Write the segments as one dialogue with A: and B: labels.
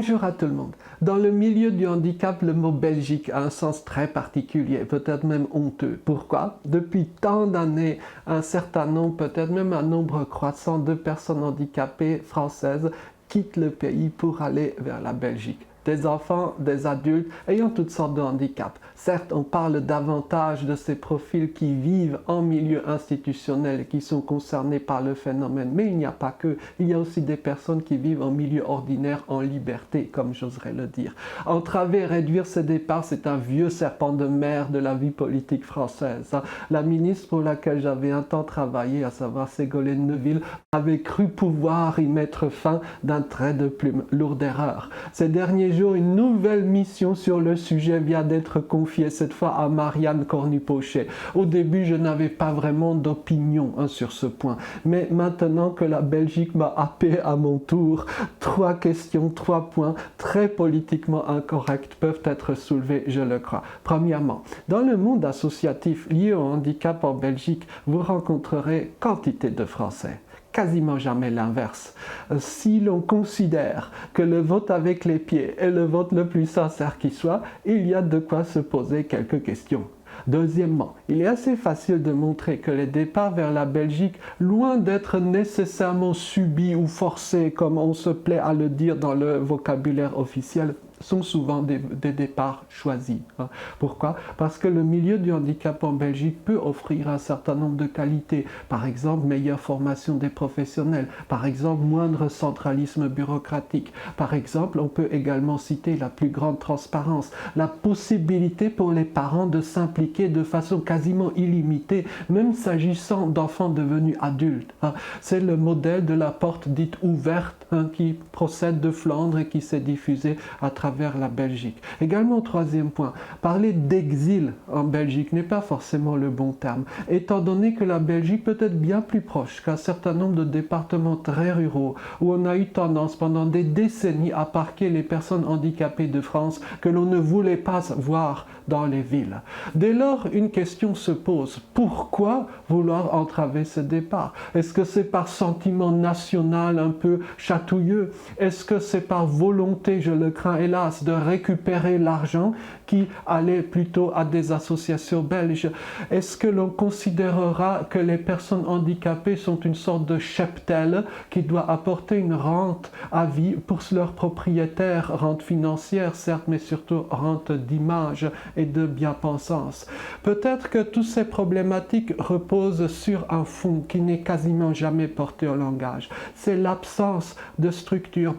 A: Bonjour à tout le monde. Dans le milieu du handicap, le mot Belgique a un sens très particulier, peut-être même honteux. Pourquoi? Depuis tant d'années, un certain nombre, peut-être même un nombre croissant de personnes handicapées françaises quittent le pays pour aller vers la Belgique. Des enfants, des adultes ayant toutes sortes de handicaps. Certes, on parle davantage de ces profils qui vivent en milieu institutionnel et qui sont concernés par le phénomène, mais il n'y a pas que. Il y a aussi des personnes qui vivent en milieu ordinaire, en liberté, comme j'oserais le dire. Entraver, réduire ces départs, c'est un vieux serpent de mer de la vie politique française. La ministre pour laquelle j'avais un temps travaillé, à savoir Ségolène Neuville, avait cru pouvoir y mettre fin d'un trait de plume. Lourde erreur. Ces derniers jours, une nouvelle mission sur le sujet vient d'être confiée, cette fois à Marianne Cornu-Pochet. Au début, je n'avais pas vraiment d'opinion sur ce point. Mais maintenant que la Belgique m'a happé à mon tour, 3 questions, 3 points très politiquement incorrects peuvent être soulevés, je le crois. Premièrement, dans le monde associatif lié au handicap en Belgique, vous rencontrerez quantité de Français. Quasiment jamais l'inverse. Si l'on considère que le vote avec les pieds est le vote le plus sincère qui soit, il y a de quoi se poser quelques questions. Deuxièmement, il est assez facile de montrer que les départs vers la Belgique, loin d'être nécessairement subis ou forcés, comme on se plaît à le dire dans le vocabulaire officiel, sont souvent des départs choisis. Pourquoi? Parce que le milieu du handicap en Belgique peut offrir un certain nombre de qualités. Par exemple, meilleure formation des professionnels. Par exemple, moindre centralisme bureaucratique. Par exemple, on peut également citer la plus grande transparence. La possibilité pour les parents de s'impliquer de façon quasiment illimitée, même s'agissant d'enfants devenus adultes. C'est le modèle de la porte dite ouverte qui procède de Flandre et qui s'est diffusé à travers la Belgique. Également, troisième point, parler d'exil en Belgique n'est pas forcément le bon terme, étant donné que la Belgique peut être bien plus proche qu'un certain nombre de départements très ruraux où on a eu tendance pendant des décennies à parquer les personnes handicapées de France que l'on ne voulait pas voir dans les villes. Dès lors, une question se pose. Pourquoi vouloir entraver ce départ? Est-ce que c'est par sentiment national un peu chatouilleux? Est-ce que c'est par volonté, je le crains hélas, de récupérer l'argent qui allait plutôt à des associations belges? Est-ce que l'on considérera que les personnes handicapées sont une sorte de cheptel qui doit apporter une rente à vie pour leurs propriétaires, rente financière certes, mais surtout rente d'image et de bien-pensance? Peut-être que toutes ces problématiques reposent sur un fond qui n'est quasiment jamais porté au langage. C'est l'absence de structure,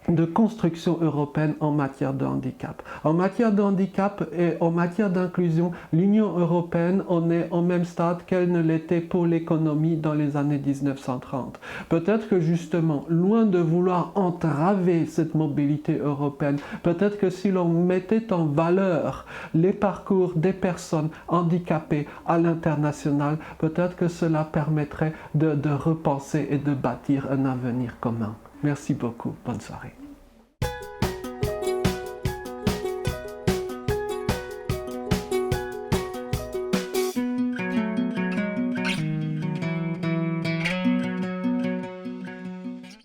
A: de construction européenne en matière de handicap. En matière de handicap et en matière d'inclusion, l'Union européenne en est au même stade qu'elle ne l'était pour l'économie dans les années 1930. Peut-être que justement, loin de vouloir entraver cette mobilité européenne, peut-être que si l'on mettait en valeur les parcours des personnes handicapées à l'international, peut-être que cela permettrait de repenser et de bâtir un avenir commun. Merci beaucoup. Bonne soirée.